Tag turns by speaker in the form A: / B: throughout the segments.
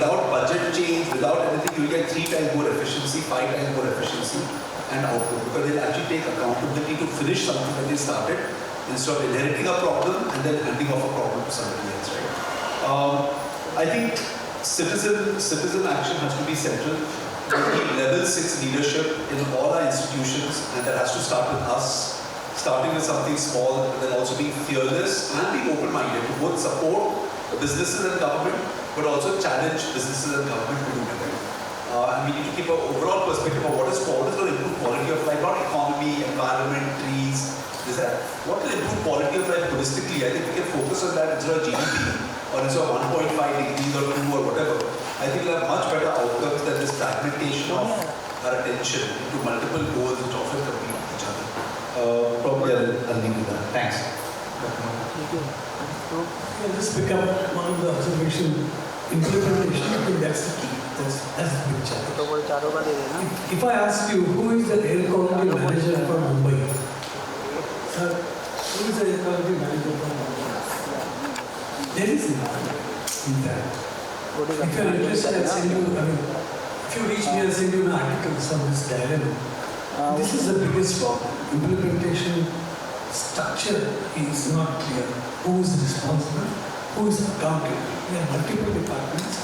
A: without budget change, without anything, you'll get 3 times more efficiency, 5 times more efficiency and output, because they'll actually take accountability to finish something that they started instead of inheriting a problem and then handing off a problem to somebody else, right? I think citizen action has to be central. We need level 6 leadership in all our institutions, and that has to start with us, starting with something small, and then also being fearless and being open-minded to both support businesses and government, but also challenge businesses and government to do better. And we need to keep an overall perspective of what is going to improve quality of life, not economy, environment, trees, this, that. What will improve quality of life holistically? I think we can focus on that instead of GDP, or instead of 1.5 degrees or 2 or whatever. I think we'll have much better outcomes than this fragmentation of our attention into multiple goals which often compete with each other. Probably I'll leave with that. Thanks.
B: I'll just pick up one of the observation. Implementation, I think that's the key. That's the big challenge. If I ask you, who is the air quality manager for Mumbai? Sir, who is the air quality manager for Mumbai? There is none in that. If you're interested, I'll send you, if you reach me, I'll send you an article on this dilemma. This is the biggest problem. Implementation structure is not clear. Who is responsible? Who is accountable? We have multiple departments.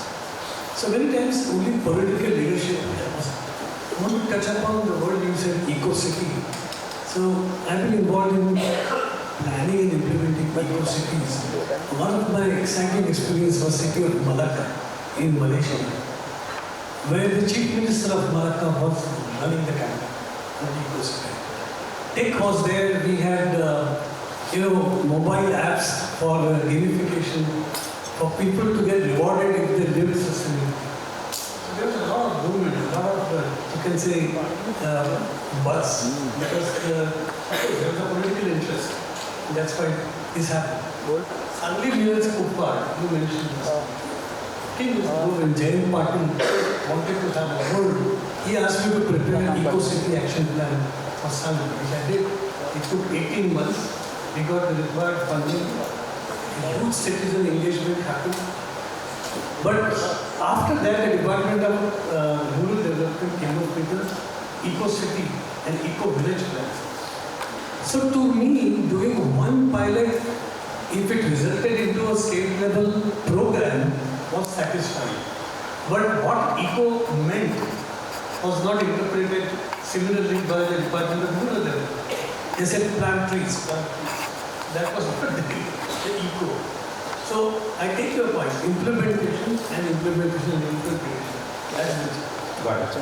B: So many times only political leadership helps. I want to touch upon the word you said, eco-city. So I've been involved in planning and implementing eco-cities. One of my exciting experiences was city of Malacca in Malaysia, where the Chief Minister of Malacca was running the campaign of eco-city. Tech was there. We had mobile apps for gamification, for people to get rewarded if they live sustainably. So there was a lot of movement, a lot of, you can say, buzz, because there was a political interest. And that's why this happened. Suddenly, Mira's Kupar, you mentioned this. King when Jayant Patil wanted to have a whole, he asked me to prepare an eco-city action plan for Sun, which I did. It took 18 months. We got the required funding, huge citizen engagement happened. But after that, the Department of Rural Development came up with the eco-city and eco-village plans. So to me, doing one pilot, if it resulted into a state-level program, was satisfying. But what eco meant was not interpreted similarly by the Department of Rural Development. They said plant trees. That was not the eco. So I take your point, implementation and implementation. That's it.
A: Got it.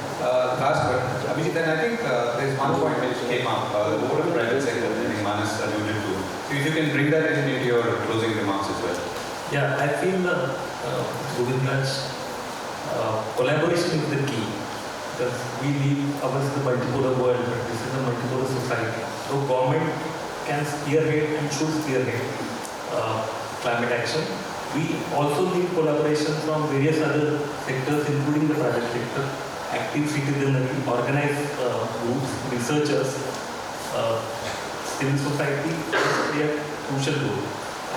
A: Last one. Abhijit, then I think there's one point which came up, the role of private sector, I think Manas alluded to. So if you can bring that into your closing remarks as well.
C: Yeah, I feel Govind's collaboration is the key. Because we live, obviously, the multipolar world, but this is a multipolar society. So government can spearhead and should spearhead climate action. We also need collaboration from various other sectors, including the private sector, active citizenry, organized groups, researchers, civil society play a crucial role.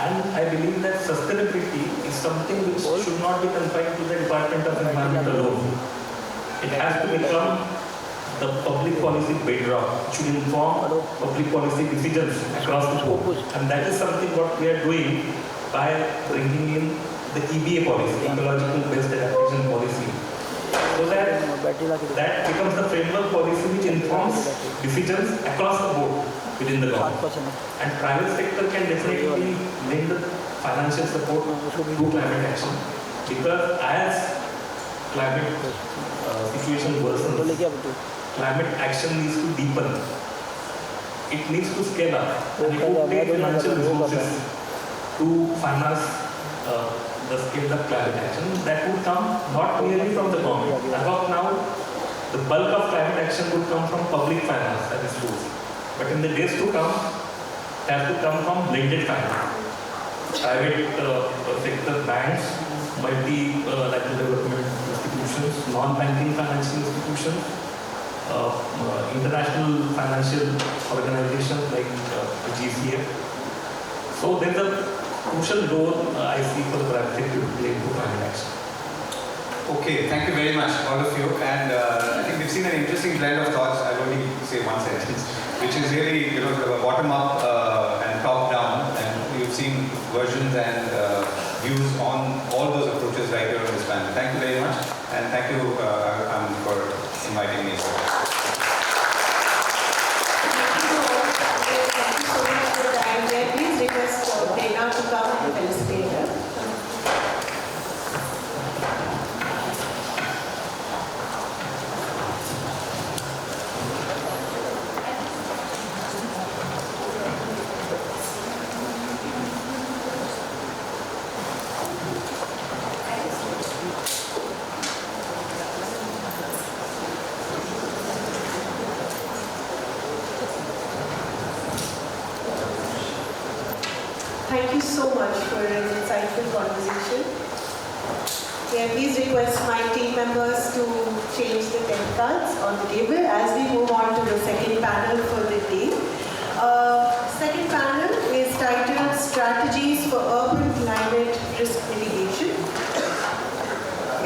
C: And I believe that sustainability is something which should not be confined to the Department of Environment alone. It has to become the public policy bedrock. It should inform public policy decisions across the board. And that is something what we are doing by bringing in the EBA policy, ecological based adaptation policy. So that becomes the framework policy which informs decisions across the board within the government. And private sector can definitely lend the financial support to climate action. Because as climate situation worsens, climate action needs to deepen. It needs to scale up. And it will take financial resources to finance the scaled up climate action. That would come not merely from the government. As of now, the bulk of climate action would come from public finance, that is true. But in the days to come, it has to come from blended finance. Private sector banks, multi-lateral development institutions, non-banking financial institutions, international financial organizations like the GCF. So there's a crucial role I see for the private sector to play into climate action.
D: Okay, thank you very much, all of you. And I think we've seen an interesting blend of thoughts. I'll only say one sentence, which is really, sort of a bottom up and top down. And you've seen versions and views on all those approaches right here on this panel. Thank you very much, and thank you, Aga Khan, for inviting me.
E: Please request Prerna to come and felicitate her. Thank you so much for an insightful conversation. May I please request my team members to change the 10 cards on the table as we move on to the second panel for the day. Second panel is titled Strategies for Urban Climate Risk Mitigation.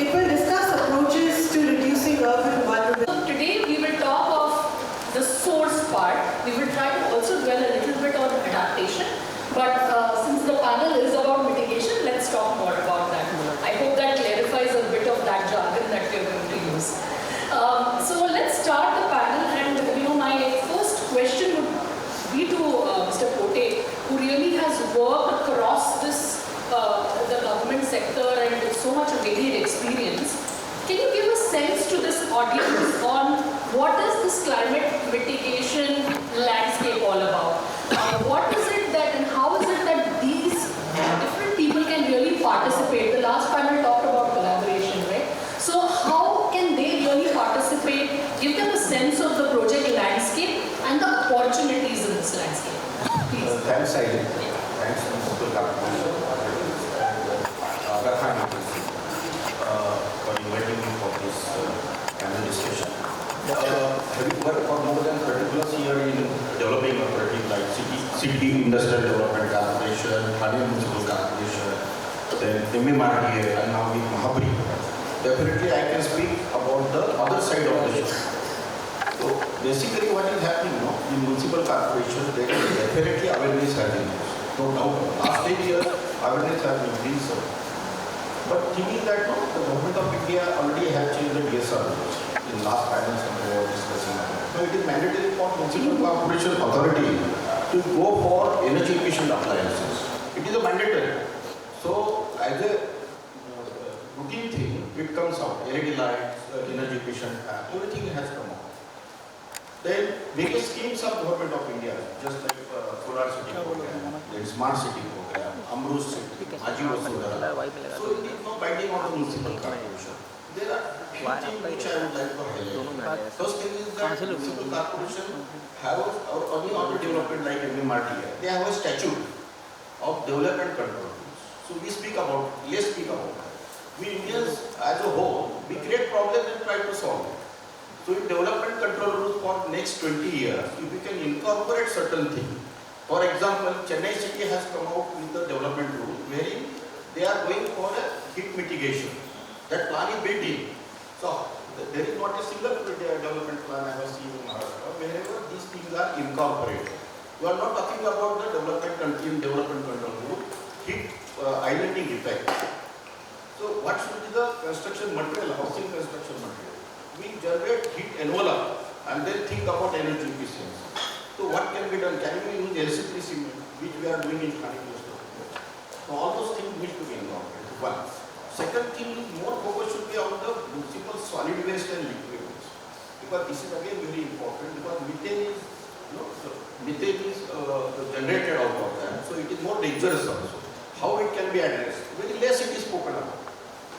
E: It will discuss approaches to reducing urban vulnerability.
F: So today we will talk of the source part. We will try to also dwell a little bit on adaptation. But since the panel is about mitigation, let's talk more about that. I hope that clarifies a bit of that jargon that we're going to use. So let's start the panel, and my first question would be to Mr. Pote, who really has worked across this the government sector and with so much varied experience. Can you give a sense to this audience on what is this climate mitigation landscape all about? What is it that, and how is it that these different people can really participate? The last panel talked about collaboration, right? So how can they really participate? Give them a sense of the project landscape and the opportunities in this landscape. Please.
G: Thanks, Aileen. Thanks, Municipal Aga Khan Agency for inviting me for this panel discussion. Having worked for more than 30 plus years in developing operating like city industrial development corporation, Thane Municipal Corporation, then MMRDA, and now with Mahabri, definitely I can speak about the other side of the issue. So basically what is happening now in municipal corporation, there is definitely awareness has increased. No doubt. Last 10 years, awareness has increased. But thinking that no, the government of India already has changed the DSR rules. In last panels we were discussing. So it is mandatory for municipal corporation authority to go for energy efficient appliances. It is a mandatory. So as a routine thing, it comes out. LED lights, energy efficient, everything has come out. Then various schemes of government of India, just like solar city program, then smart city program, Amrut city, Ajiva Solar. So it is not binding on the municipal corporation. There are few things which I would like to highlight. First thing is that municipal corporation have any other development like MMRDA. They have a statute of development control. So we speak about, let's speak about that. We Indians as a whole, we create problems and try to solve it. So in development control rules for next 20 years, if we can incorporate certain things. For example, Chennai city has come out with the development rule wherein they are going for a heat mitigation. That plan is built in. So there is not a single development plan I have seen in Maharashtra wherever these things are incorporated. We are not talking about the development control rule, heat islanding effect. So what should be the construction material, housing construction material? We generate heat envelope and then think about energy efficiency. So what can be done? Can we use LC3 cement, which we are doing in Thane? So all those things need to be incorporated. One. Second thing is more focus should be on the municipal solid waste and liquid waste. Because this is again very important because methane is, generated out of that. So it is more dangerous also. How it can be addressed? Very less it is spoken about.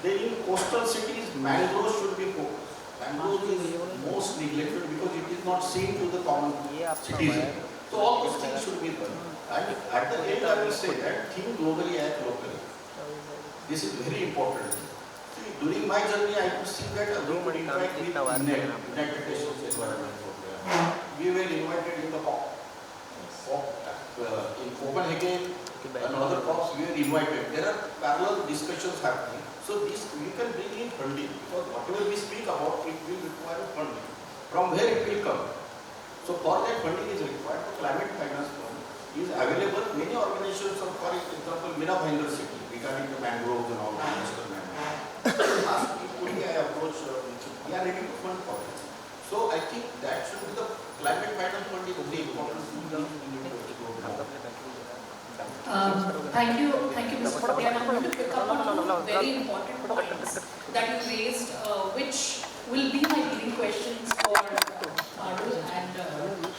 G: Then in coastal cities, mangroves should be focused. Mangrove is most neglected because it is not seen to the common citizen. So all those things should be done. And at the end I will say that think globally, act locally. This is very important. See, during my journey I could see that we could interact with United Nations Environment Program. We were invited in the COP. In Copenhagen and other COPs we were invited. There are parallel discussions happening. So this we can bring in funding, because whatever we speak about, it will require funding. From where it will come? So for that funding is required. The climate finance fund is available. Many organizations, for example, Mira Bhayandar city, regarding the mangroves and all that. Last week only I approached, we are ready to fund for it. So I think that should be the climate finance fund is very important.
F: Thank you, Mr. Patti. And I'm going to pick up on two very important points that you raised, which will be my leading questions for Parul and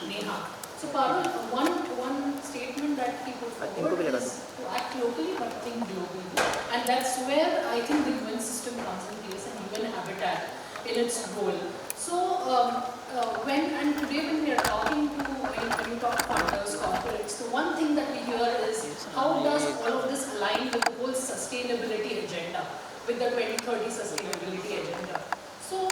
F: Neha. So Parul, one statement that he put forward is to act locally but think globally. And that's where I think the UN system comes in place and UN habitat in its role. So today when we are talking to, when you talk to funders, corporates, the one thing that we hear is how does all of this align with the whole sustainability agenda, with the 2030 sustainability agenda. So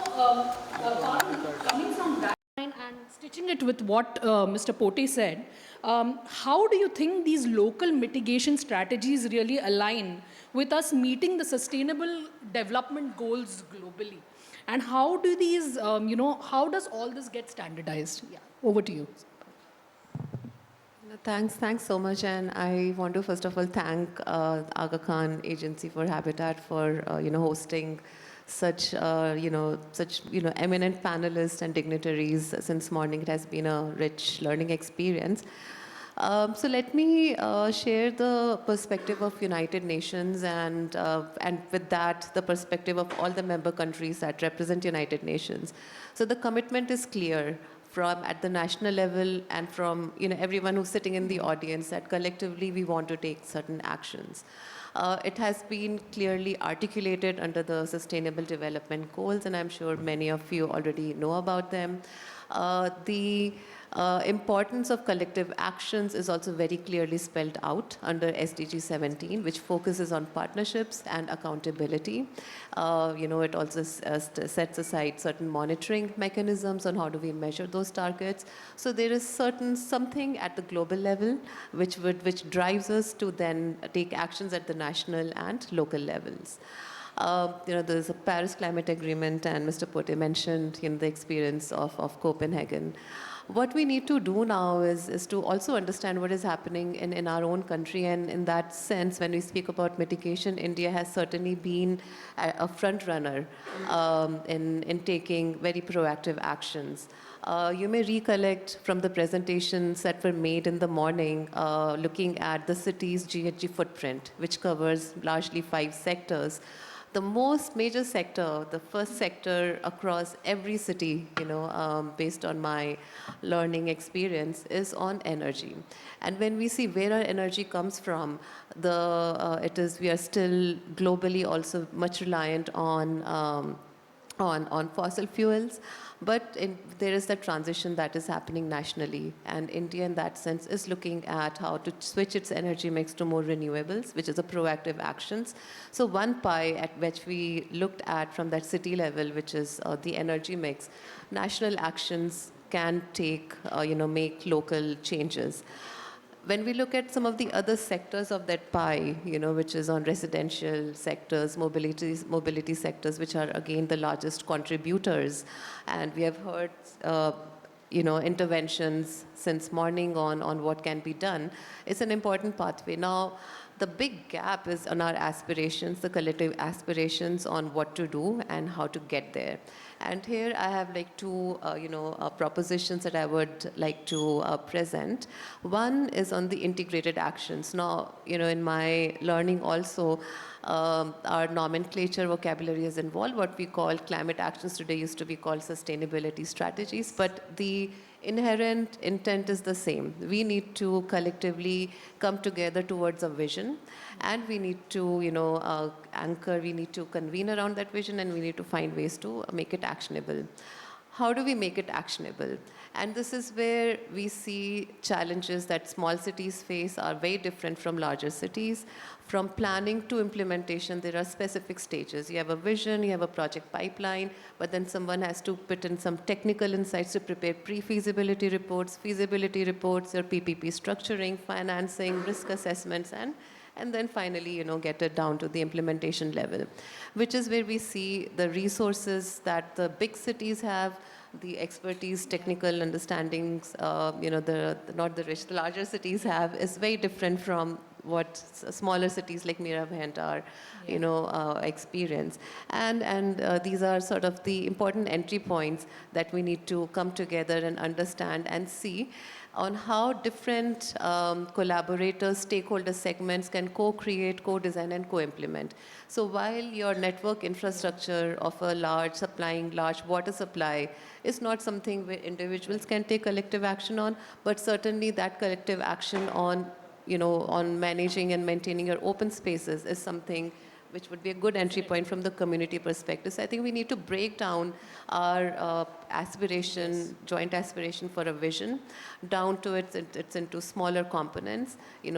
F: coming from that and stitching it with what Mr. Pote said, how do you think these local mitigation strategies really align with us meeting the sustainable development goals globally? And how do these, how does all this get standardized? Yeah, over to you.
H: Thanks so much, and I want to first of all thank Aga Khan Agency for Habitat for hosting such eminent panelists and dignitaries since morning. It has been a rich learning experience. So let me share the perspective of United Nations and with that the perspective of all the member countries that represent United Nations. So the commitment is clear from at the national level and from everyone who's sitting in the audience that collectively we want to take certain actions. It has been clearly articulated under the Sustainable Development Goals, and I'm sure many of you already know about them. The importance of collective actions is also very clearly spelled out under SDG 17, which focuses on partnerships and accountability. It also sets aside certain monitoring mechanisms on how do we measure those targets. So there is something at the global level which drives us to then take actions at the national and local levels. There's a Paris Climate Agreement, and Mr. Pote mentioned the experience of Copenhagen. What we need to do now is to also understand what is happening in our own country, and in that sense, when we speak about mitigation, India has certainly been a front runner in taking very proactive actions. You may recollect from the presentations that were made in the morning looking at the city's GHG footprint, which covers largely 5 sectors. The most major sector, the first sector across every city, based on my learning experience, is on energy. And when we see where our energy comes from, we are still globally also much reliant on fossil fuels. But there is the transition that is happening nationally, and India in that sense is looking at how to switch its energy mix to more renewables, which is a proactive actions. So one pie at which we looked at from that city level, which is the energy mix, national actions can make local changes. When we look at some of the other sectors of that pie, which is on residential sectors, mobility sectors, which are again the largest contributors, and we have heard, interventions since morning on what can be done, it's an important pathway. Now, the big gap is on our aspirations, the collective aspirations on what to do and how to get there. And here I have two, propositions that I would like to present. One is on the integrated actions. Now, in my learning also, our nomenclature vocabulary is involved. What we call climate actions today used to be called sustainability strategies, but the inherent intent is the same. We need to collectively come together towards a vision, and we need to, anchor, we need to convene around that vision, and we need to find ways to make it actionable. How do we make it actionable? And this is where we see challenges that small cities face are very different from larger cities. From planning to implementation, there are specific stages. You have a vision, you have a project pipeline, but then someone has to put in some technical insights to prepare pre-feasibility reports, feasibility reports, your PPP structuring, financing, risk assessments, and and then finally, get it down to the implementation level, which is where we see the resources that the big cities have, the expertise, technical understandings, not the rich, the larger cities have, is very different from what smaller cities like Mira, Bhayandar, experience. And these are sort of the important entry points that we need to come together and understand and see on how different collaborators, stakeholder segments can co-create, co-design and co-implement. So while your network infrastructure of supplying large water supply is not something where individuals can take collective action on, but certainly that collective action on managing and maintaining your open spaces is something which would be a good entry point from the community perspective. So I think we need to break down our joint aspiration for a vision, down to it's into smaller components,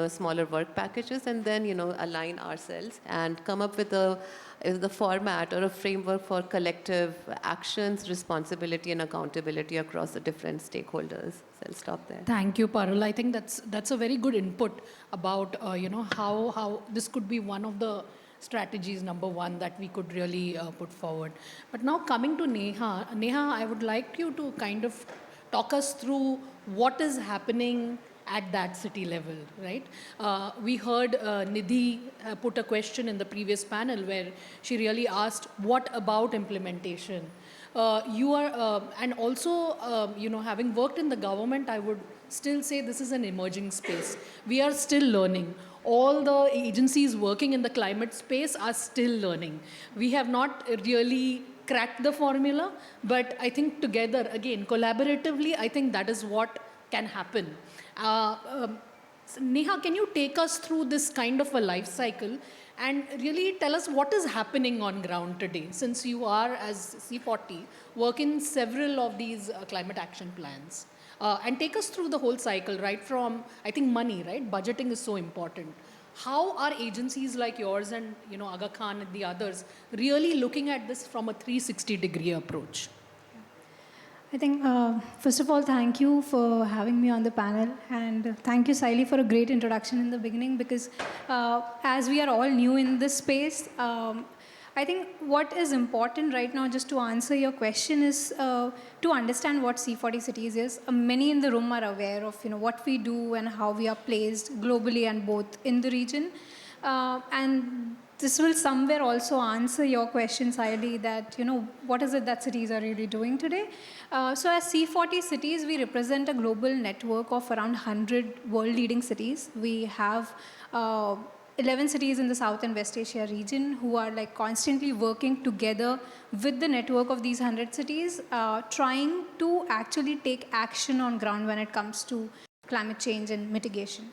H: smaller work packages, and then, align ourselves and come up with the format or a framework for collective actions, responsibility and accountability across the different stakeholders. So I'll stop there.
I: Thank you, Parul. I think that's a very good input about, how this could be one of the strategies, number one, that we could really put forward. But now coming to Neha. Neha, I would like you to kind of talk us through what is happening at that city level, right? We heard Nidhi put a question in the previous panel where she really asked, what about implementation? You are, and also, having worked in the government, I would still say this is an emerging space. We are still learning. All the agencies working in the climate space are still learning. We have not really cracked the formula, but I think together, again, collaboratively, I think that is what can happen. Neha, can you take us through this kind of a life cycle and really tell us what is happening on ground today, since you are, as C40, work in several of these climate action plans? And take us through the whole cycle, right from, I think, money, right? Budgeting is so important. How are agencies like yours and, Aga Khan and the others really looking at this from a 360-degree approach?
J: I think, first of all, thank you for having me on the panel. And thank you, Saili, for a great introduction in the beginning, because as we are all new in this space, I think what is important right now, just to answer your question, is to understand what C40 cities is. Many in the room are aware of what we do and how we are placed globally and both in the region. And this will somewhere also answer your question, Saili, that what is it that cities are really doing today? So as C40 cities, we represent a global network of around 100 world-leading cities. We have 11 cities in the South and West Asia region who are constantly working together with the network of these 100 cities, trying to actually take action on ground when it comes to climate change and mitigation.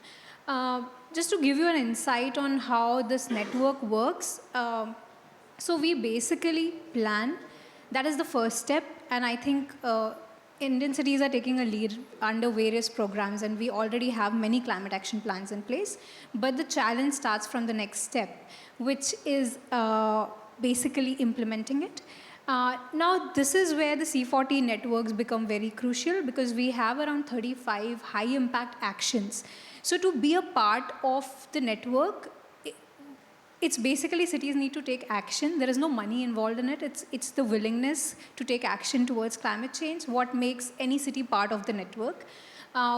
J: Just to give you an insight on how this network works, so we basically plan. That is the first step, and I think Indian cities are taking a lead under various programs, and we already have many climate action plans in place. But the challenge starts from the next step, which is basically implementing it. Now, this is where the C40 networks become very crucial, because we have around 35 high-impact actions. So to be a part of the network, it's basically cities need to take action. There is no money involved in it. It's the willingness to take action towards climate change what makes any city part of the network.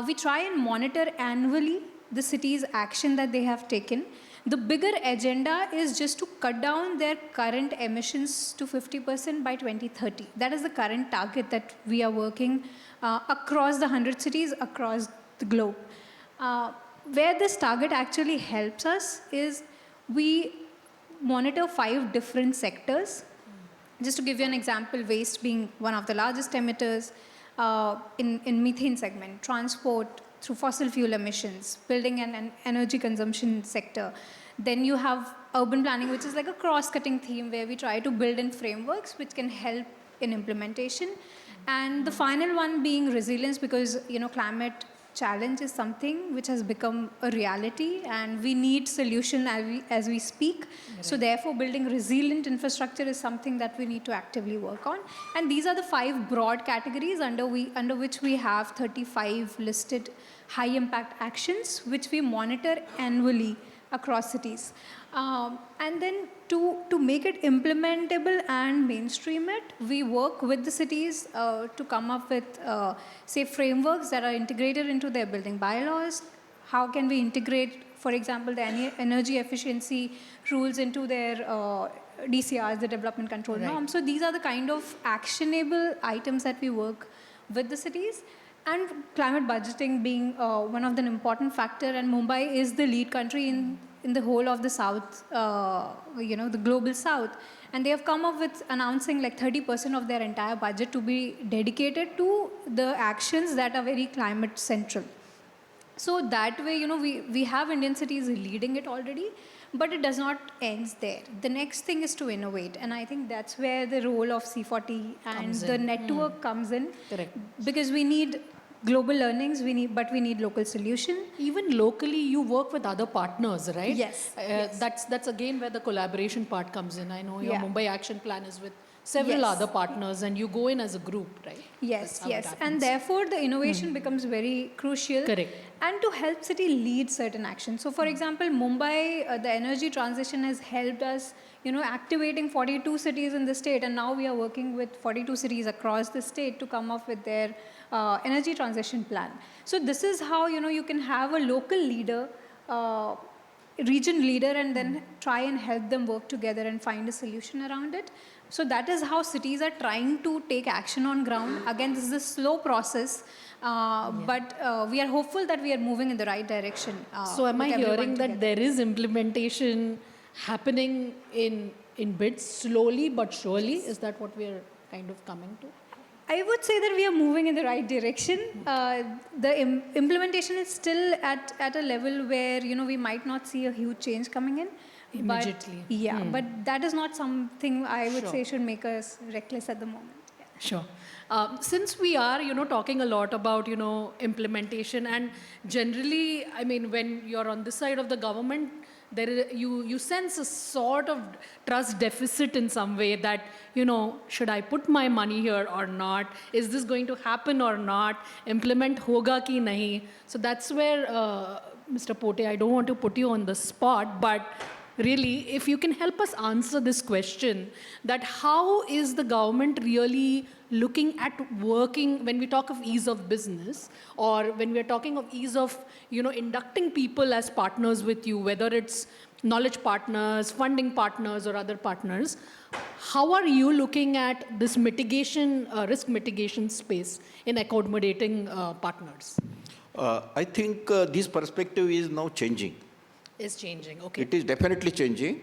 J: We try and monitor annually the city's action that they have taken. The bigger agenda is just to cut down their current emissions to 50% by 2030. That is the current target that we are working across the 100 cities across the globe. Where this target actually helps us is we monitor 5 different sectors. Just to give you an example, waste being one of the largest emitters in methane segment, transport through fossil fuel emissions, building and energy consumption sector. Then you have urban planning, which is like a cross-cutting theme where we try to build in frameworks which can help in implementation. And the final one being resilience, because climate challenge is something which has become a reality and we need solution as we speak. Right. So therefore building resilient infrastructure is something that we need to actively work on. And these are the 5 broad categories under which we have 35 listed high impact actions which we monitor annually across cities. And then to make it implementable and mainstream it, we work with the cities to come up with, say, frameworks that are integrated into their building bylaws. How can we integrate, for example, the energy efficiency rules into their DCRs, the development control norms. So these are the kind of actionable items that we work with the cities. And climate budgeting being one of the important factor, and Mumbai is the lead country in the whole of the South, the global South. And they have come up with announcing like 30% of their entire budget to be dedicated to the actions that are very climate central. So that way, we have Indian cities leading it already, but it does not end there. The next thing is to innovate, and I think that's where the role of C40 and the network comes in.
I: Correct.
J: Because we need global learnings, but we need local solution.
I: Even locally, you work with other partners, right?
J: Yes. Yes.
I: That's again where the collaboration part comes in. I know your
J: Yeah.
I: Mumbai action plan is with several
J: Yes.
I: other partners, and you go in as a group, right?
J: Yes,
I: That's how it
J: yes. And
I: happens.
J: therefore, the innovation becomes very crucial.
I: Correct.
J: And to help city lead certain actions. So, for example, Mumbai, the energy transition has helped us, activating 42 cities in the state. And now we are working with 42 cities across the state to come up with their energy transition plan. So this is how, you can have a local leader, region leader, and then try and help them work together and find a solution around it. So that is how cities are trying to take action on ground. Again, this is a slow process, but we are hopeful that we are moving in the right direction.
I: So am I
J: with everyone
I: hearing that
J: together.
I: there is implementation happening in bits slowly but surely? Is that what we are kind of coming to?
J: I would say that we are moving in the right direction. The implementation is still at a level where, we might not see a huge change coming in.
I: Immediately.
J: But, but that is not something I would
I: Sure.
J: say should make us reckless at the moment.
I: Sure. Since we are, talking a lot about, implementation, and generally, I mean, when you're on this side of the government, you sense a sort of trust deficit in some way that, should I put my money here or not? Is this going to happen or not? Implement hoga ki nahi? So that's where, Mr. Pote, I don't want to put you on the spot, but really, if you can help us answer this question, that how is the government really looking at working when we talk of ease of business, or when we're talking of ease of, inducting people as partners with you, whether it's knowledge partners, funding partners, or other partners, how are you looking at this mitigation, risk mitigation space in accommodating partners?
G: I think this perspective is now changing.
I: Is changing, okay.
G: It is definitely changing.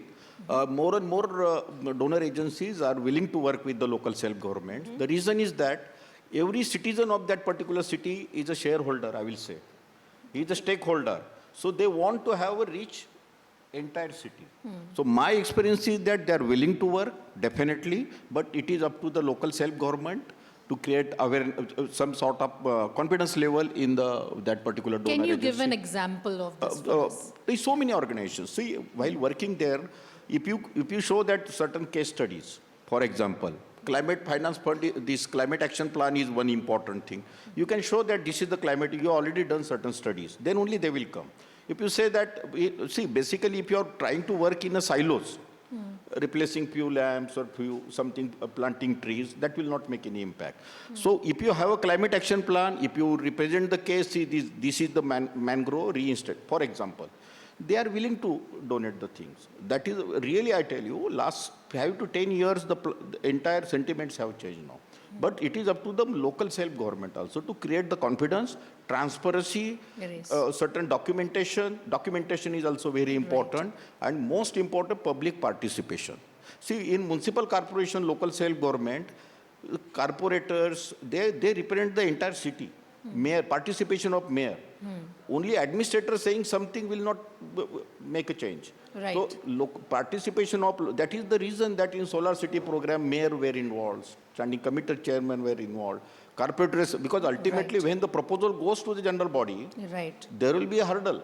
G: More and more donor agencies are willing to work with the local self-government. The reason is that every citizen of that particular city is a shareholder, I will say. He is a stakeholder. So they want to have a reach entire city. So my experience is that they are willing to work, definitely, but it is up to the local self-government to create some sort of confidence level in that particular donor
I: Can you
G: agency.
I: give an example of this for us?
G: There's so many organizations. See, while working there, if you show that certain case studies, for example, climate finance fund, this climate action plan is one important thing. You can show that this is the climate, you already done certain studies, then only they will come. If you say that, see, basically if you are trying to work in a silos, replacing few lamps or planting trees, that will not make any impact. So if you have a climate action plan, if you represent the case, see, this is the mangrove reinstate, for example, they are willing to donate the things. That is really, I tell you, last 5 to 10 years, the entire sentiments have changed now. But it is up to the local self-government also to create the confidence, transparency, certain documentation. Documentation is also very important, and most important, public participation. See, in municipal corporation, local self-government, corporators, they represent the entire city. Mayor, participation of mayor. Only administrator saying something will not make a change.
I: Right.
G: So participation of, that is the reason that in Solar City program, mayor were involved, standing committee chairman were involved, corporators, because ultimately when the proposal goes to the general body, there will be a hurdle.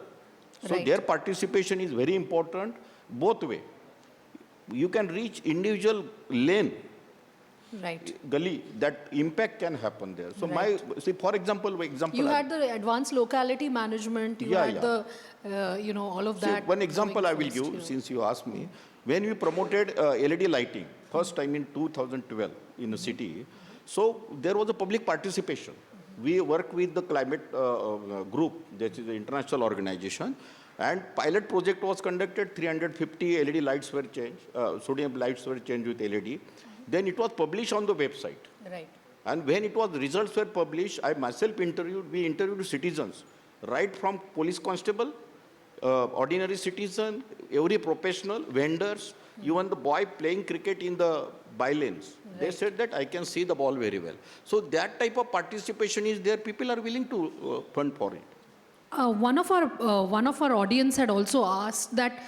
G: So their participation is very important, both way. You can reach individual lane.
I: Right.
G: gully, that impact can happen there. So
I: Right.
G: see, for example,
I: You had the advanced locality management, you
G: Yeah,
I: had
G: yeah.
I: the, all of
G: See,
I: that.
G: one example I
I: going
G: will
I: first,
G: give,
I: you know.
G: since you asked me. When we promoted LED lighting, first time in 2012 in the city, so there was a public participation. We work with the climate group, that is the international organization, and pilot project was conducted, 350 LED lights were changed, sodium lights were changed with LED. Then it was published on the website.
I: Right.
G: And when results were published, I myself we interviewed citizens, right from police constable, ordinary citizen, every professional, vendors, even the boy playing cricket in the bylanes. They
I: Right.
G: said that I can see the ball very well. So that type of participation is there. People are willing to fund for it.
I: One of our audience had also asked that,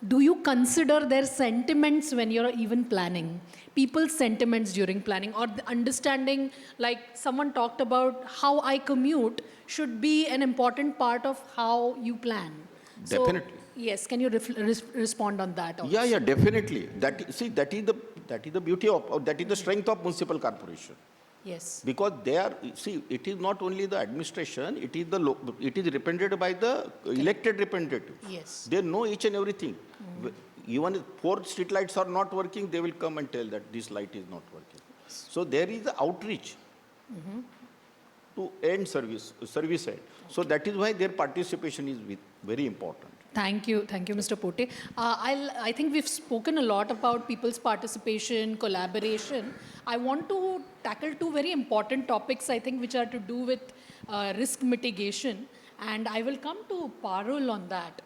I: do you consider their sentiments when you're even planning? People's sentiments during planning, or the understanding, like someone talked about how I commute should be an important part of how you plan. So,
G: Definitely.
I: yes, can you respond on that also?
G: Yeah, definitely. That is the beauty of, or that is the strength of municipal corporation.
I: Yes.
G: Because it is not only the administration, it is represented by the elected representatives.
I: Yes.
G: They know each and everything. Even if 4 street lights are not working, they will come and tell that this light is not working. So there is the outreach to end service end. So that is why their participation is very important.
I: Thank you, Mr. Pote. I think we've spoken a lot about people's participation, collaboration. I want to tackle 2 very important topics, I think, which are to do with risk mitigation, and I will come to Parul on that.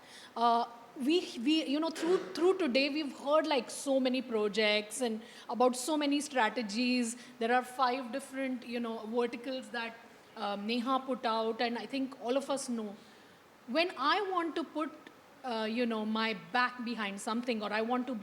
I: We through today we've heard like so many projects and about so many strategies. There are 5 different verticals that Neha put out, and I think all of us know. When I want to put my back behind something, or I want to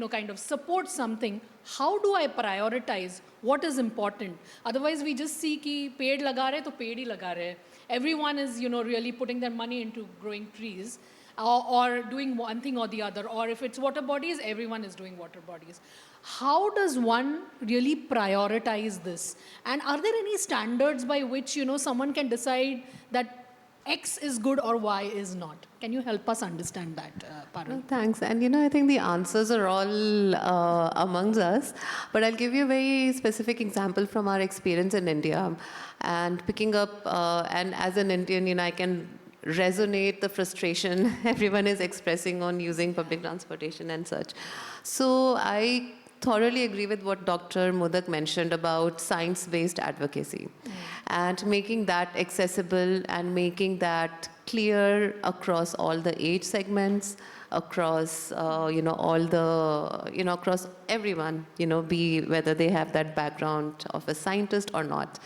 I: kind of support something, how do I prioritize what is important? Otherwise we just see ki ped laga rahe to ped hi laga rahe. Everyone is really putting their money into growing trees, or doing one thing or the other, or if it's water bodies, everyone is doing water bodies. How does one really prioritize this? And are there any standards by which someone can decide that X is good or Y is not? Can you help us understand that, Parul?
H: Well, thanks. And I think the answers are all amongst us. But I'll give you a very specific example from our experience in India. And picking up, and as an Indian, I can resonate the frustration everyone is expressing on using public transportation and such. So I thoroughly agree with what Dr. Modak mentioned about science-based advocacy and making that accessible and making that clear across all the age segments, across all the across everyone, be whether they have that background of a scientist or not.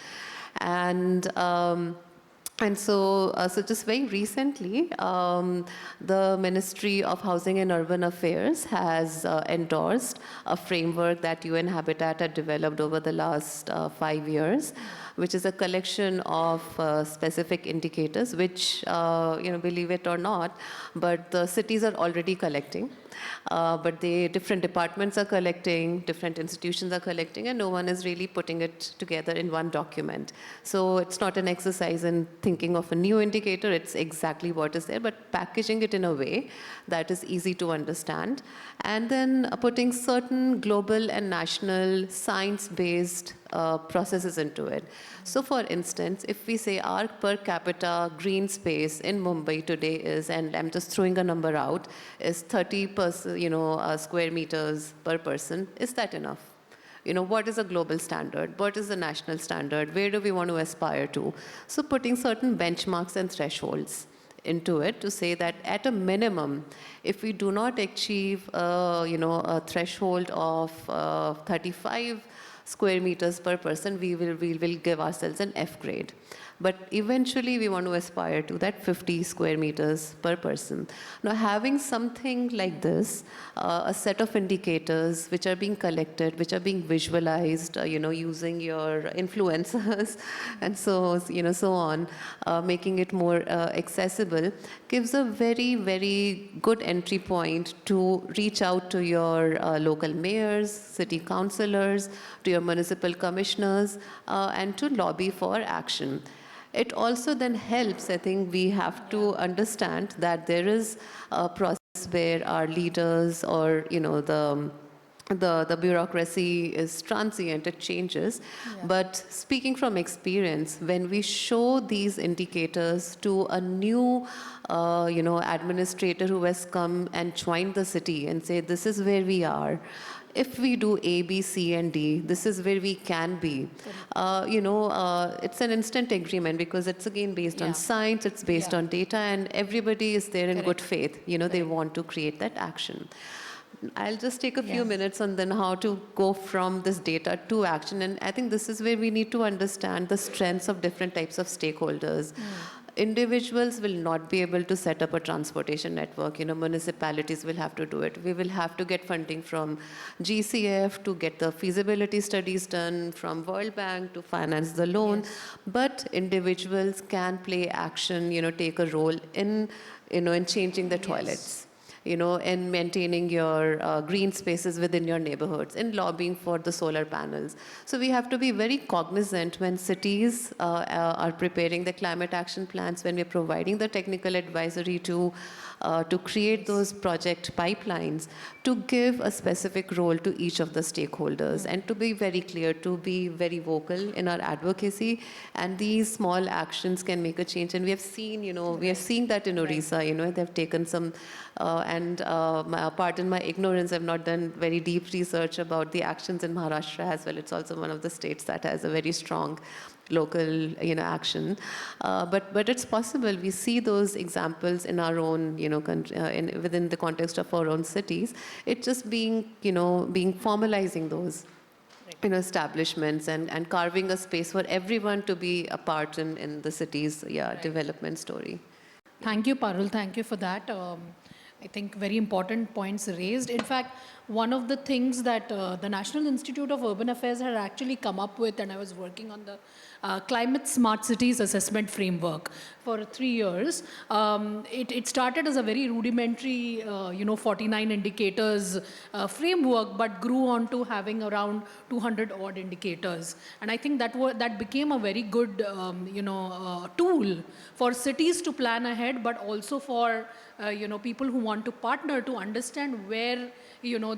H: And so just very recently, the Ministry of Housing and Urban Affairs has endorsed a framework that UN Habitat had developed over the last 5 years, which is a collection of specific indicators, which, believe it or not, but the cities are already collecting. But different departments are collecting, different institutions are collecting, and no one is really putting it together in one document. So it's not an exercise in thinking of a new indicator, it's exactly what is there, but packaging it in a way that is easy to understand, and then putting certain global and national science-based processes into it. So for instance, if we say our per capita green space in Mumbai today is, and I'm just throwing a number out, is 30 square meters per person, is that enough? What is a global standard? What is the national standard? Where do we want to aspire to? So putting certain benchmarks and thresholds into it to say that at a minimum, if we do not achieve a threshold of 35 square meters per person, we will give ourselves an F grade. But eventually we want to aspire to that 50 square meters per person. Now having something like this, a set of indicators which are being collected, which are being visualized, using your influencers and so on, making it more accessible, gives a very, very good entry point to reach out to your local mayors, city councillors, to your your municipal commissioners, and to lobby for action. It also then helps, I think we have to understand that there is a process where our leaders or, the bureaucracy is transient, it changes. But speaking from experience, when we show these indicators to a new, administrator who has come and joined the city and say, this is where we are. If we do A, B, C, and D, this is where we can be. It's an instant agreement because it's again based on science, it's based on data, and everybody is there in good faith. They want to create that action. I'll just take a few minutes on then how to go from this data to action. And I think this is where we need to understand the strengths of different types of stakeholders. Individuals will not be able to set up a transportation network. Municipalities will have to do it. We will have to get funding from GCF to get the feasibility studies done, from World Bank to finance the loan. But individuals can play action, take a role in changing the toilets. In maintaining your green spaces within your neighborhoods, in lobbying for the solar panels. So we have to be very cognizant when cities are preparing the climate action plans, when we're providing the technical advisory to create those project pipelines, to give a specific role to each of the stakeholders and to be very clear, to be very vocal in our advocacy. And these small actions can make a change. And we have seen, we are seeing that in Orissa, they've taken some, pardon my ignorance, I've not done very deep research about the actions in Maharashtra as well. It's also one of the states that has a very strong local, action. But it's possible. We see those examples in our own, within the context of our own cities. It's just being formalizing those, establishments and carving a space for everyone to be a part in the city's, development story.
I: Thank you, Parul. Thank you for that. I think very important points raised. In fact, one of the things that the National Institute of Urban Affairs had actually come up with, and I was working on the Climate Smart Cities Assessment Framework for 3 years. It started as a very rudimentary, 49 indicators framework, but grew on to having around 200 odd indicators. And I think that became a very good, tool for cities to plan ahead, but also for people who want to partner to understand where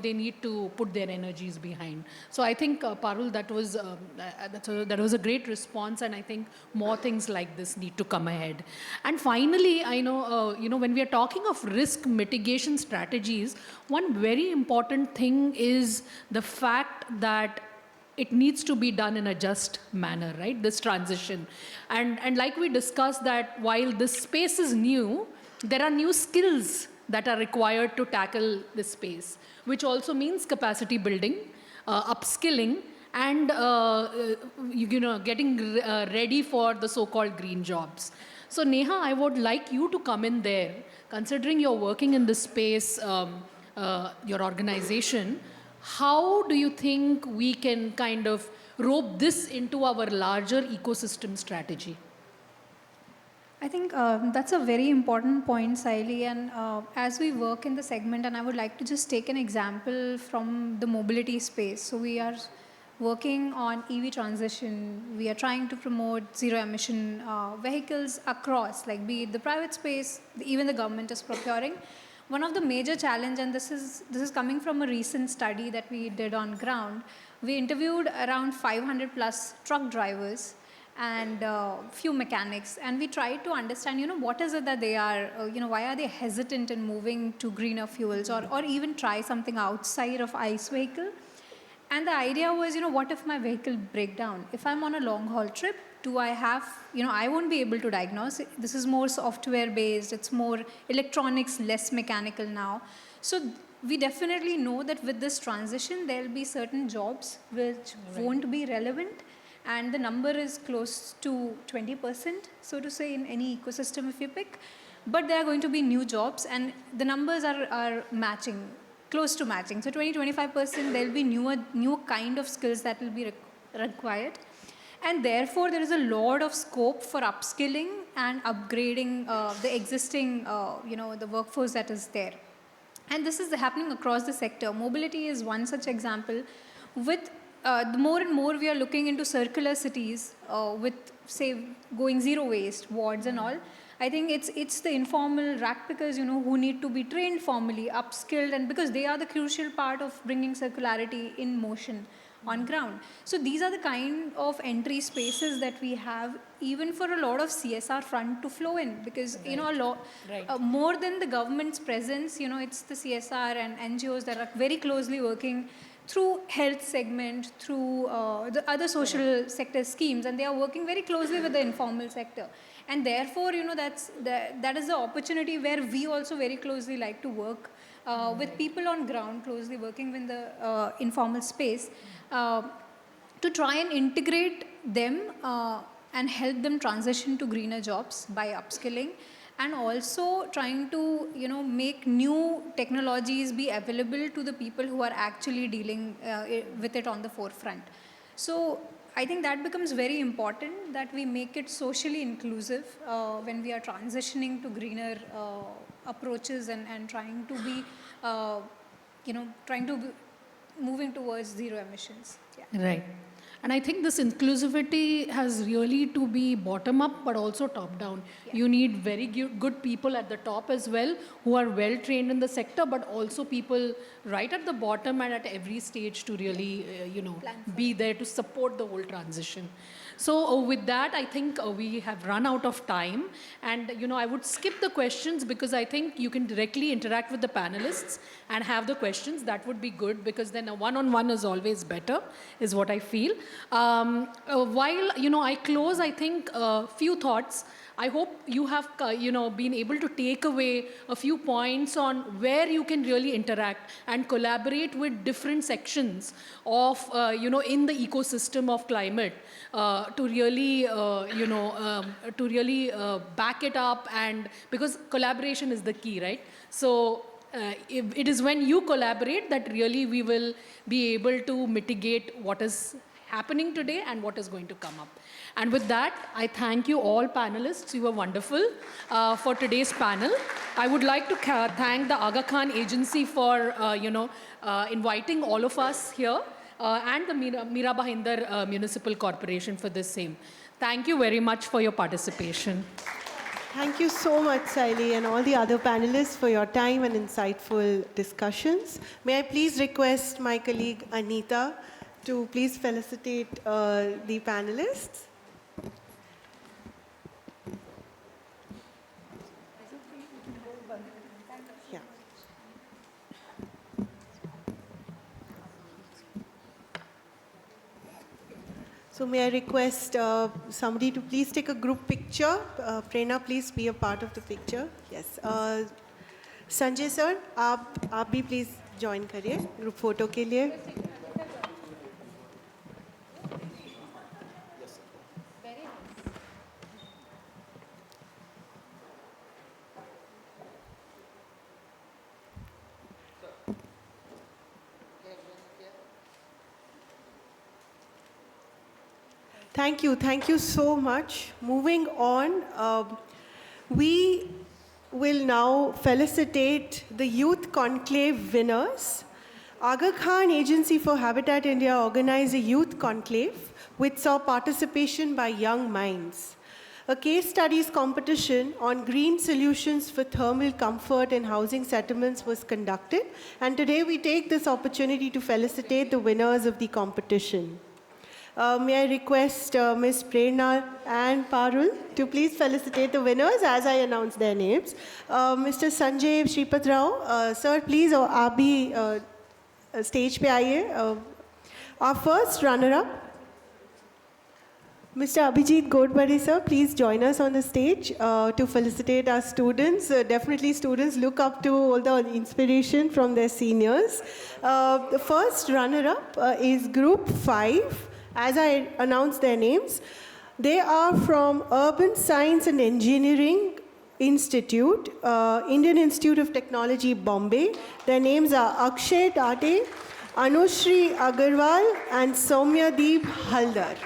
I: they need to put their energies behind. So I think Parul, that was a great response, and I think more things like this need to come ahead. And finally, I know when we are talking of risk mitigation strategies, one very important thing is the fact that it needs to be done in a just manner, right? This transition, and like we discussed, that while this space is new, there are new skills that are required to tackle this space, which also means capacity building, upskilling, and getting ready for the so-called green jobs. So Neha, I would like you to come in there, considering you're working in this space, your organization. How do you think we can kind of rope this into our larger ecosystem strategy?
J: I think that's a very important point, Saili, and as we work in the segment, and I would like to just take an example from the mobility space. So we are working on EV transition. We are trying to promote zero emission vehicles across, like be it the private space, even the government is procuring. One of the major challenge, and this is coming from a recent study that we did on ground, we interviewed around 500 plus truck drivers and few mechanics, and we tried to understand, what is it that they are, why are they hesitant in moving to greener fuels, or even try something outside of ICE vehicle. And the idea was, what if my vehicle break down? If I'm on a long haul trip, do I have, I won't be able to diagnose. This is more software based, it's more electronics, less mechanical now. So we definitely know that with this transition, there'll be certain jobs which won't be relevant. And the number is close to 20%, so to say, in any ecosystem if you pick. But there are going to be new jobs, and the numbers are matching, close to matching. So 20-25%, there will be new kind of skills that will be required. And therefore, there is a lot of scope for upskilling and upgrading the existing, the workforce that is there. And this is happening across the sector. Mobility is one such example. With the more and more we are looking into circular cities with, say, going zero waste wards and all, I think it's the informal rack pickers, who need to be trained formally, upskilled, and because they are the crucial part of bringing circularity in motion on ground. So these are the kind of entry spaces that we have even for a lot of CSR fund to flow in, because more than the government's presence, it's the CSR and NGOs that are very closely working through health segment, through the other social sector schemes, and they are working very closely with the informal sector. And therefore, that is the opportunity where we also very closely like to work with people on ground, closely working with the informal space, to try and integrate them and help them transition to greener jobs by upskilling, and also trying to make new technologies be available to the people who are actually dealing with it on the forefront. So I think that becomes very important, that we make it socially inclusive when we are transitioning to greener approaches and trying to be moving towards zero emissions. Yeah.
I: Right. And I think this inclusivity has really to be bottom up but also top down.
J: Yeah.
I: You need very good people at the top as well, who are well trained in the sector, but also people right at the bottom and at every stage to really, be there to support the whole transition. So with that, I think we have run out of time. And, I would skip the questions because I think you can directly interact with the panelists and have the questions. That would be good, because then a one-on-one is always better, is what I feel. While, I close, I think a few thoughts. I hope you have, been able to take away a few points on where you can really interact and collaborate with different sections of, in the ecosystem of climate to really, back it up, and because collaboration is the key, right? So it is when you collaborate that really we will be able to mitigate what is happening today and what is going to come up. And with that, I thank you all panelists. You were wonderful for today's panel. I would like to thank the Aga Khan Agency for, inviting all of us here, and the Mira Bhayandar Municipal Corporation for this same. Thank you very much for your participation.
E: Thank you so much, Saili, and all the other panelists for your time and insightful discussions. May I please request my colleague Anita to please felicitate the panelists. Yeah. So may I request somebody to please take a group picture. Prerna, please be a part of the picture. Yes. Sanjay sir, आप भी please join करिए group photo के लिए. Thank you so much. Moving on, we will now felicitate the Youth Conclave winners. Aga Khan Agency for Habitat India organized a youth conclave which saw participation by young minds. A case studies competition on green solutions for thermal comfort in housing settlements was conducted, and today we take this opportunity to felicitate the winners of the competition. May I request Ms. Prerna and Parul to please felicitate the winners as I announce their names. Mr. Sanjay Sripat Rao, sir, please, आप भी stage पे आइए. Our first runner-up, Mr. Abhijit Godbari, sir, please join us on the stage to felicitate our students. Definitely students look up to all the inspiration from their seniors. The first runner-up is Group 5. As I announce their names, they are from Urban Science and Engineering Institute, Indian Institute of Technology, Bombay. Their names are Akshay Tate, Anushri Agarwal, and Soumyadeep Haldar.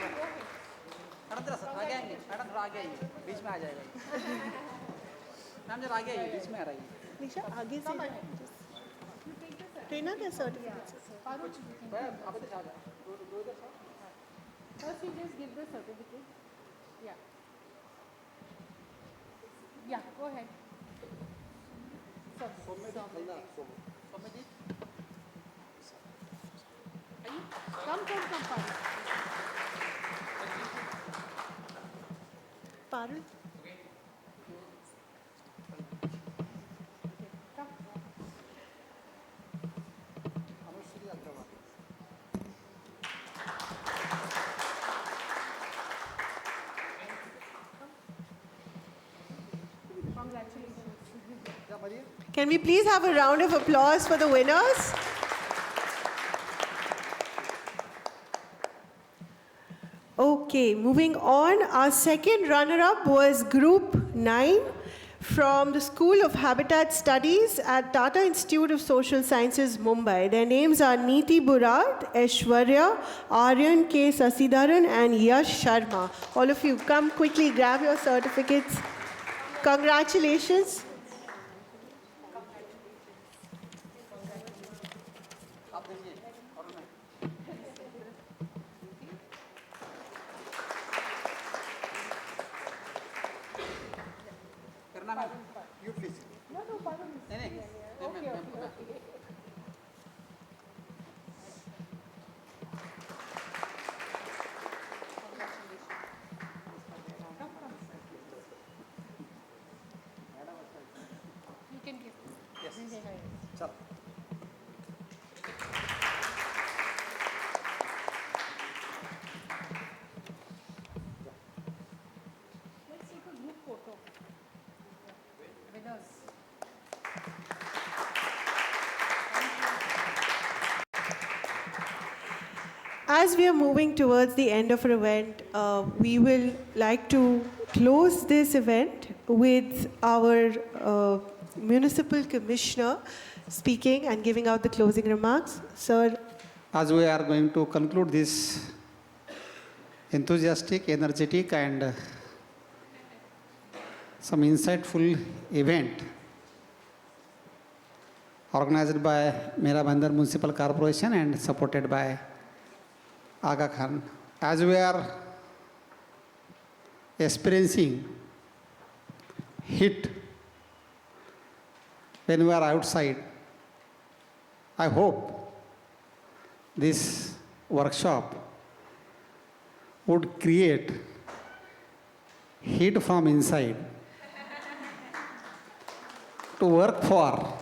I: First, you just give the certificate. Yeah. Yeah, go ahead. Come.
E: Parul? Can we please have a round of applause for the winners? Okay, moving on. Our second runner-up was Group 9 from the School of Habitat Studies at Tata Institute of Social Sciences, Mumbai. Their names are Neeti Burad, Aishwarya, Aryan K. Sasidharan and Yash Sharma. All of you, come quickly, grab your certificates. Congratulations.
K: You please.
I: No, pardon. Okay. You can give.
K: Yes. Chalo.
I: Let's take a group photo. Winners.
E: As we are moving towards the end of our event, we will like to close this event with our Municipal Commissioner speaking and giving out the closing remarks. Sir.
K: As we are going to conclude this enthusiastic, energetic and some insightful event organized by Mira Bhayandar Municipal Corporation and supported by Aga Khan. As we are experiencing heat when we are outside, I hope this workshop would create heat from inside to work for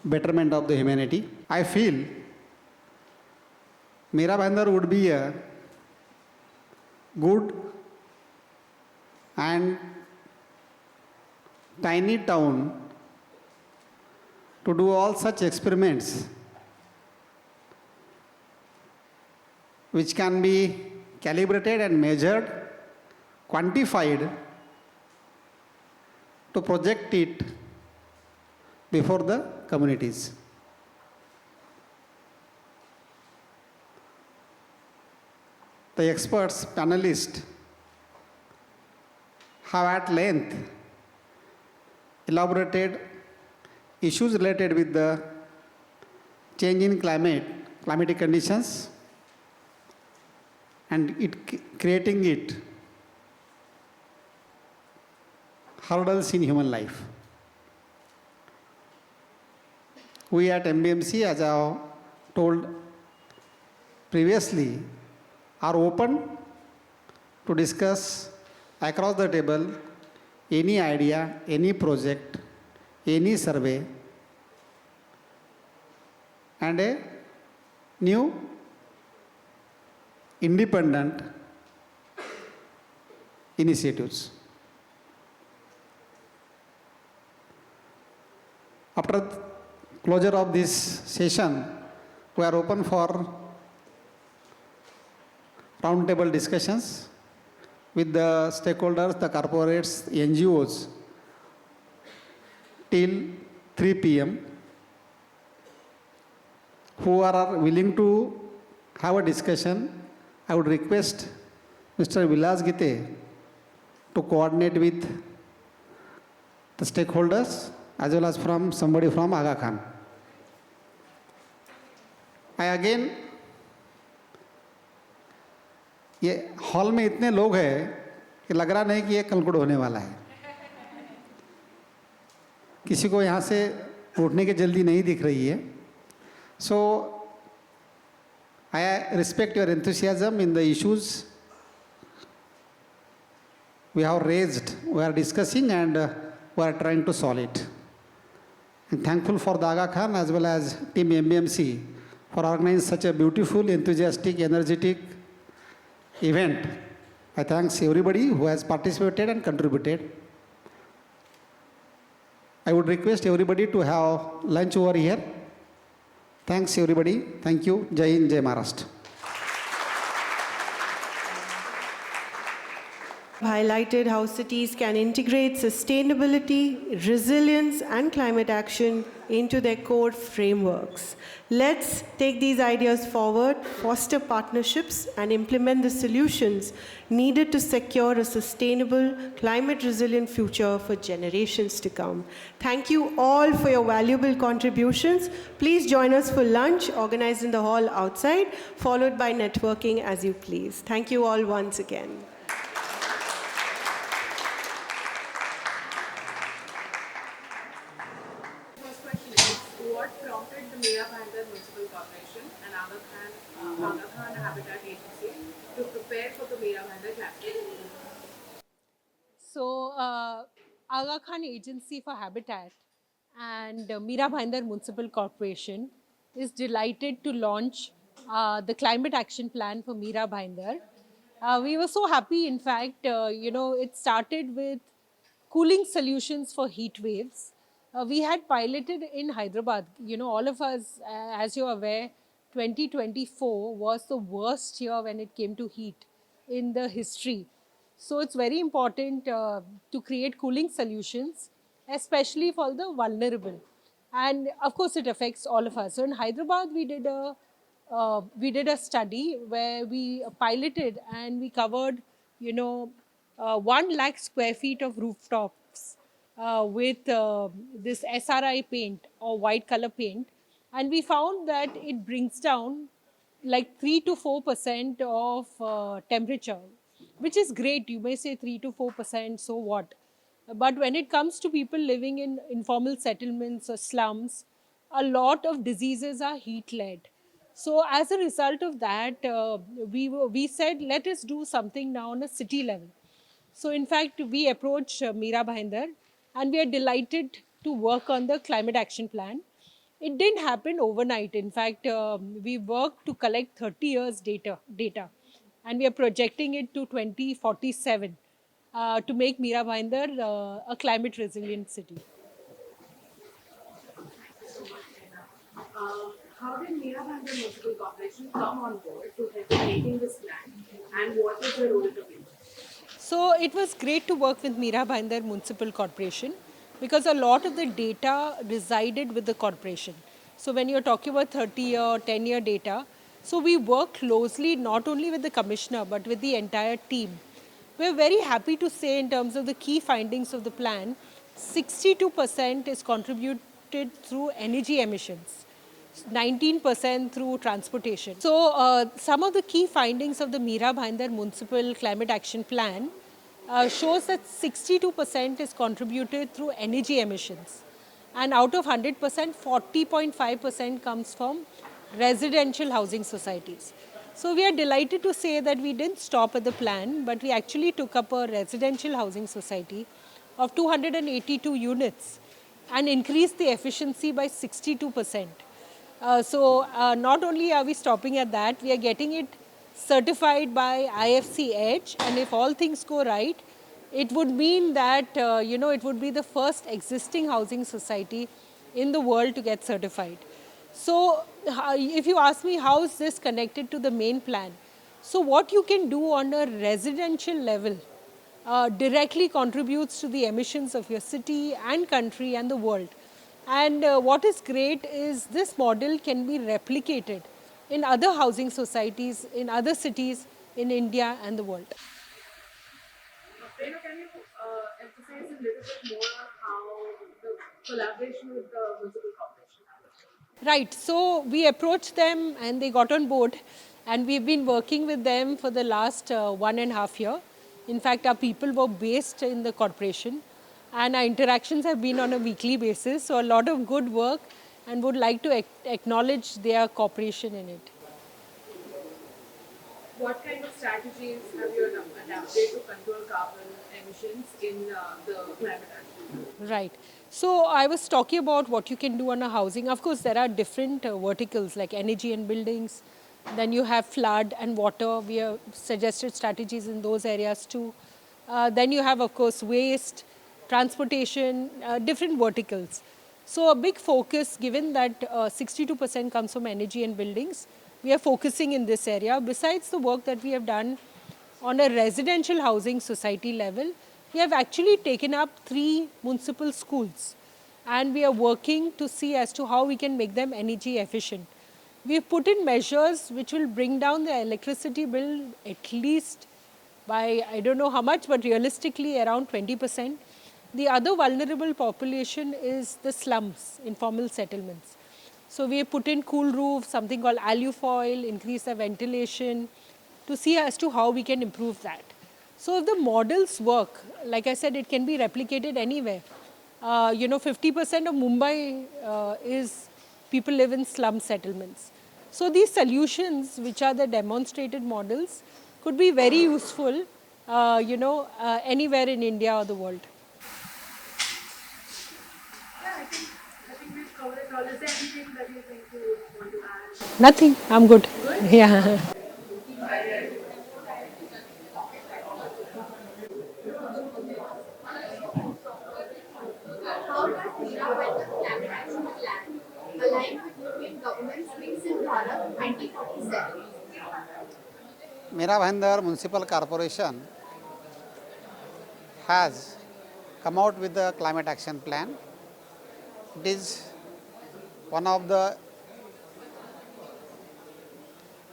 K: betterment of the humanity. I feel Mira Bhayandar would be a good and tiny town to do all such experiments which can be calibrated and measured, quantified to project it before the communities. The experts, panelists have at length elaborated issues related with the change in climatic conditions, and creating it hurdles in human life. We at MBMC, as I have told previously, are open to discuss across the table any idea, any project, any survey, and a new independent initiatives. After closure of this session, we are open for roundtable discussions with the stakeholders, the corporates, NGOs till 3 p.m. who are willing to have a discussion. I would request Mr. Vilas Gite to coordinate with the stakeholders as well as from somebody from Aga Khan. I again, ये hall में इतने लोग हैं कि लग रहा नहीं कि ये कंक्लूड होने वाला है. किसी को यहाँ से उठने की जल्दी नहीं दिख रही है. So I respect your enthusiasm in the issues we have raised, we are discussing, and we are trying to solve it. I'm thankful for the Aga Khan as well as Team MBMC for organizing such a beautiful, enthusiastic, energetic event. I thank everybody who has participated and contributed. I would request everybody to have lunch over here. Thanks everybody. Thank you. Jai Hind, Jai Maharashtra.
E: Highlighted how cities can integrate sustainability, resilience, and climate action into their core frameworks. Let's take these ideas forward, foster partnerships, and implement the solutions needed to secure a sustainable, climate-resilient future for generations to come. Thank you all for your valuable contributions. Please join us for lunch, organized in the hall outside, followed by networking as you please. Thank you all once again.
L: What prompted the Mira Municipal Corporation and Aga Khan Habitat Agency to prepare for the Mira campaign?
M: So, Aga Khan Agency for Habitat and Mira Municipal Corporation is delighted to launch the Climate Action Plan for Mira Bhayandar. We were so happy, in fact, it started with cooling solutions for heat waves. We had piloted in Hyderabad. All of us, as you're aware, 2024 was the worst year when it came to heat in the history. So it's very important to create cooling solutions, especially for the vulnerable. And of course, it affects all of us. So in Hyderabad, we did a study where we piloted and we covered, 1 lakh square feet of rooftops with this SRI paint or white color paint. And we found that it brings down like 3 to 4% of temperature, which is great. You may say 3 to 4%, so what? But when it comes to people living in informal settlements or slums, a lot of diseases are heat-led. So as a result of that, we said, let us do something now on a city level. So in fact, we approached Mira Bhayandar and we are delighted to work on the climate action plan. It didn't happen overnight. In fact, we worked to collect 30 years data, and we are projecting it to 2047 to make Mira Bhayandar a climate resilient city.
L: How did Mira Municipal Corporation come on board to help making this plan, and what was the role of the people?
M: So it was great to work with Mira Bhayandar Municipal Corporation because a lot of the data resided with the corporation. So when you're talking about 30-year or 10-year data, so we work closely not only with the commissioner but with the entire team. We're very happy to say in terms of the key findings of the plan, 62% is contributed through energy emissions. 19% through transportation. So some of the key findings of the Mira Bhayandar Municipal Climate Action Plan shows that 62% is contributed through energy emissions. And out of 100%, 40.5% comes from residential housing societies. So we are delighted to say that we didn't stop at the plan, but we actually took up a residential housing society of 282 units and increased the efficiency by 62%. So not only are we stopping at that, we are getting it certified by IFC Edge, and if all things go right, it would mean that, it would be the first existing housing society in the world to get certified. So if you ask me how is this connected to the main plan, so what you can do on a residential level directly contributes to the emissions of your city and country and the world. And what is great is this model can be replicated in other housing societies, in other cities in India and the world.
L: Can you emphasize a little bit more on how the collaboration with the municipal corporation happened?
M: Right. So we approached them and they got on board, and we've been working with them for the last 1.5 years. In fact, our people were based in the corporation, and our interactions have been on a weekly basis. So a lot of good work, and would like to acknowledge their cooperation in it.
L: What kind of strategies have you adapted to control carbon emissions in the climate action?
M: Right. So I was talking about what you can do on a housing. Of course, there are different verticals like energy and buildings. Then you have flood and water. We have suggested strategies in those areas too. Then you have, of course, waste, transportation, different verticals. So a big focus, given that 62% comes from energy and buildings, we are focusing in this area. Besides the work that we have done on a residential housing society level, we have actually taken up 3 municipal schools, and we are working to see as to how we can make them energy efficient. We have put in measures which will bring down the electricity bill at least by, I don't know how much, but realistically around 20%. The other vulnerable population is the slums, informal settlements. So we have put in cool roofs, something called alufoil, increase the ventilation, to see as to how we can improve that. So if the models work, like I said, it can be replicated anywhere. 50% of Mumbai is people live in slum settlements. So these solutions, which are the demonstrated models, could be very useful, anywhere in India or the world.
L: Yeah, I think we've covered it all. Is there anything that you think you want to add?
M: Nothing, I'm good.
L: Good?
M: Yeah.
N: How does Mira Bhayandar climate action plan align with Union government's Viksit Bharat 2047?
K: Mira Bhayandar Municipal Corporation has come out with the climate action plan. It is one of the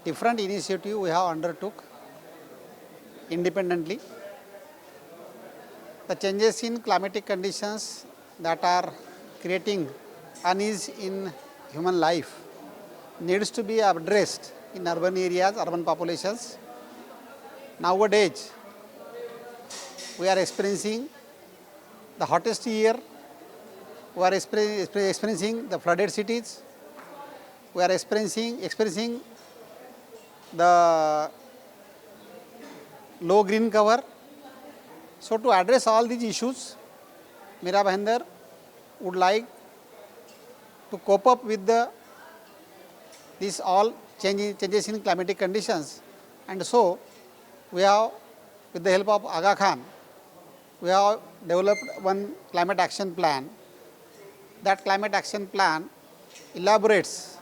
K: different initiatives we have undertook independently. The changes in climatic conditions that are creating unease in human life needs to be addressed in urban areas, urban populations. Nowadays, we are experiencing the hottest year, we are experiencing the flooded cities, we are experiencing the low green cover. So to address all these issues, Mira Bhayandar would like to cope up with these all changes in climatic conditions, and so we have, with the help of Aga Khan, we have developed one climate action plan. That climate action plan elaborates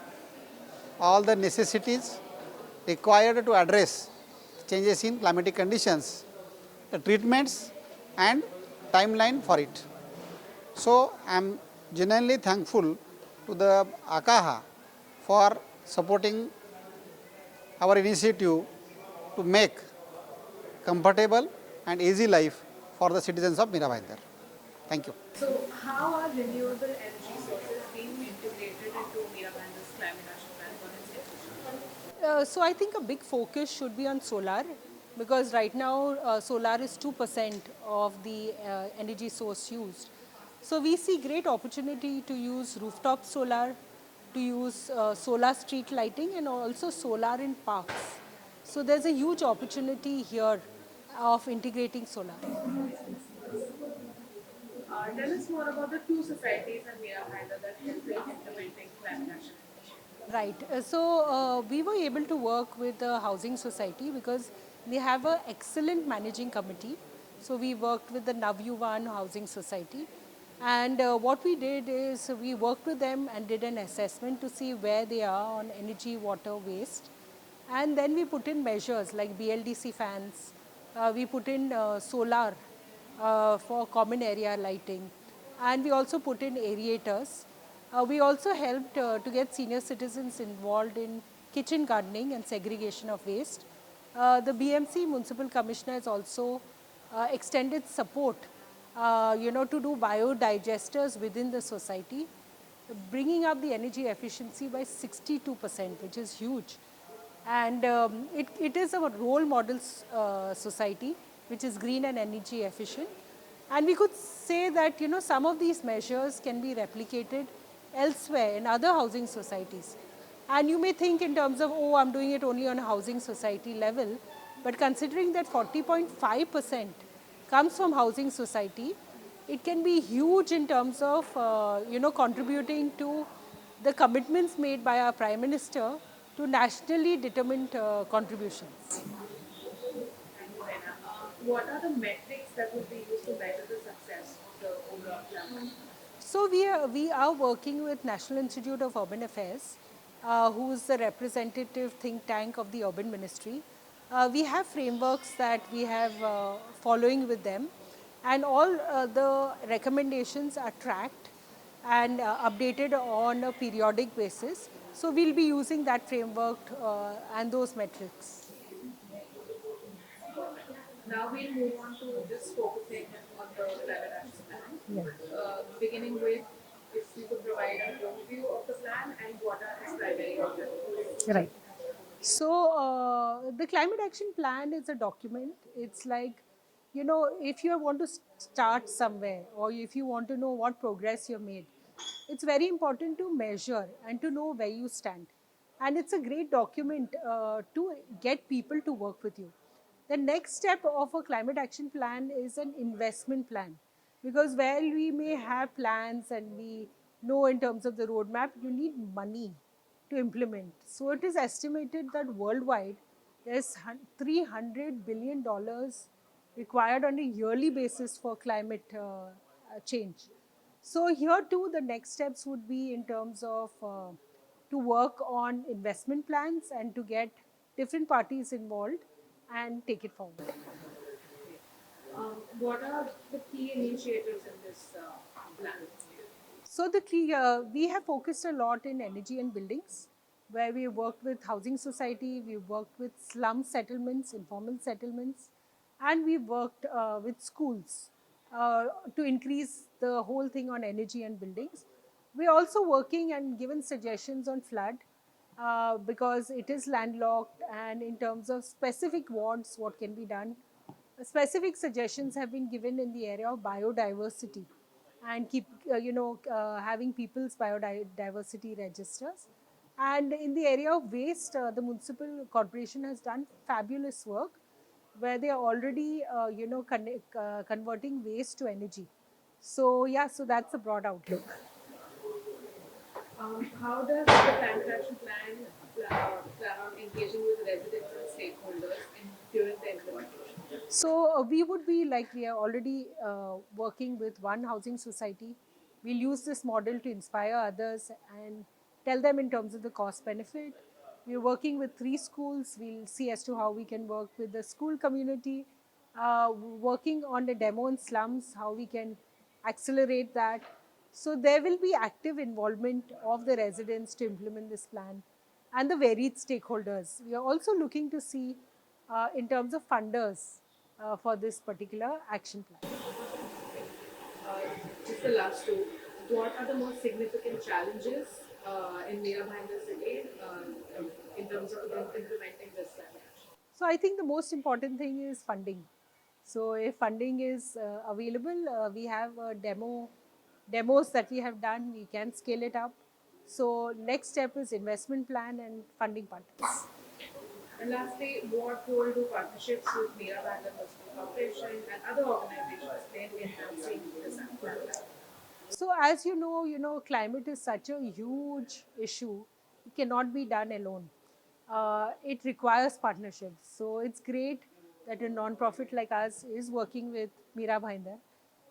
K: all the necessities required to address changes in climatic conditions, the treatments and timeline for it. So I am genuinely thankful to the AKAHA for supporting our initiative to make comfortable and easy life for the citizens of Mira Bhayandar. Thank you.
L: So how are renewable energy sources being integrated into Mira Bhayandar's climate action plan for its efficiency?
M: So I think a big focus should be on solar, because right now solar is 2% of the energy source used. So we see great opportunity to use rooftop solar, to use solar street lighting, and also solar in parks. So there's a huge opportunity here of integrating solar.
L: Tell us more about the 2 societies at Mira Bhayandar that help in implementing climate action.
M: Right. So we were able to work with the housing society because they have an excellent managing committee. So we worked with the Navyuvan Housing Society. And what we did is we worked with them and did an assessment to see where they are on energy, water, waste. And then we put in measures like BLDC fans. We put in solar for common area lighting. And we also put in aerators. We also helped to get senior citizens involved in kitchen gardening and segregation of waste. The BMC Municipal Commissioner has also extended support, to do biodigesters within the society. bringing up the energy efficiency by 62%, which is huge. And it is a role model society, which is green and energy efficient. And we could say that, some of these measures can be replicated elsewhere in other housing societies. And you may think in terms of, oh, I'm doing it only on a housing society level. But considering that 40.5% comes from housing society, it can be huge in terms of, contributing to the commitments made by our Prime Minister to nationally determined contributions.
L: What are the metrics that would be used to measure the success of the overall plan?
M: So we are working with National Institute of Urban Affairs, who is the representative think tank of the Urban Ministry. We have frameworks that we have following with them, and all the recommendations are tracked and updated on a periodic basis. So we'll be using that framework and those metrics.
L: Now we'll move on to just focusing on the climate action plan. Beginning with, if you could provide an overview of the plan and what are its primary objectives.
M: Right. So the climate action plan is a document. It's like, if you want to start somewhere or if you want to know what progress you've made, it's very important to measure and to know where you stand. And it's a great document to get people to work with you. The next step of a climate action plan is an investment plan. Because while we may have plans and we know in terms of the roadmap, you need money to implement. So it is estimated that worldwide there's $300 billion required on a yearly basis for climate change. So here too, the next steps would be in terms of to work on investment plans and to get different parties involved and take it forward.
L: What are the key initiatives in this plan?
M: So we have focused a lot in energy and buildings, where we worked with housing society, we worked with slum settlements, informal settlements, and we worked with schools to increase the whole thing on energy and buildings. We're also working and given suggestions on flood because it is landlocked, and in terms of specific wards, what can be done. Specific suggestions have been given in the area of biodiversity and keep, having people's biodiversity registers. And in the area of waste, the municipal corporation has done fabulous work where they are already, converting waste to energy. So yeah, so that's a broad outlook.
L: How does the climate action plan on engaging with residents and stakeholders during the implementation?
M: So we would be like, we are already working with one housing society. We'll use this model to inspire others and tell them in terms of the cost benefit. We're working with 3 schools. We'll see as to how we can work with the school community, working on the demo in slums, how we can accelerate that. So there will be active involvement of the residents to implement this plan and the varied stakeholders. We are also looking to see in terms of funders for this particular action plan.
L: Just the last two. What are the most significant challenges in Mira Bhayandar city in terms of implementing this plan?
M: So I think the most important thing is funding. So if funding is available, we have demos that we have done, we can scale it up. So next step is investment plan and funding partners.
L: And lastly, what role do partnerships with Mira Bhayandar Municipal Corporation and other organizations play in enhancing this plan?
M: So as you know, climate is such a huge issue. It cannot be done alone. It requires partnerships. So it's great that a non-profit like us is working with Mira Bhayandar.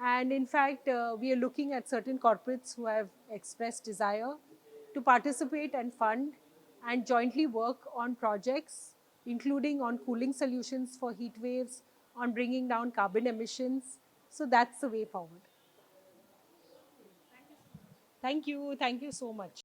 M: And in fact, we are looking at certain corporates who have expressed desire to participate and fund and jointly work on projects, including on cooling solutions for heat waves, on bringing down carbon emissions. So that's the way forward. Thank you so much.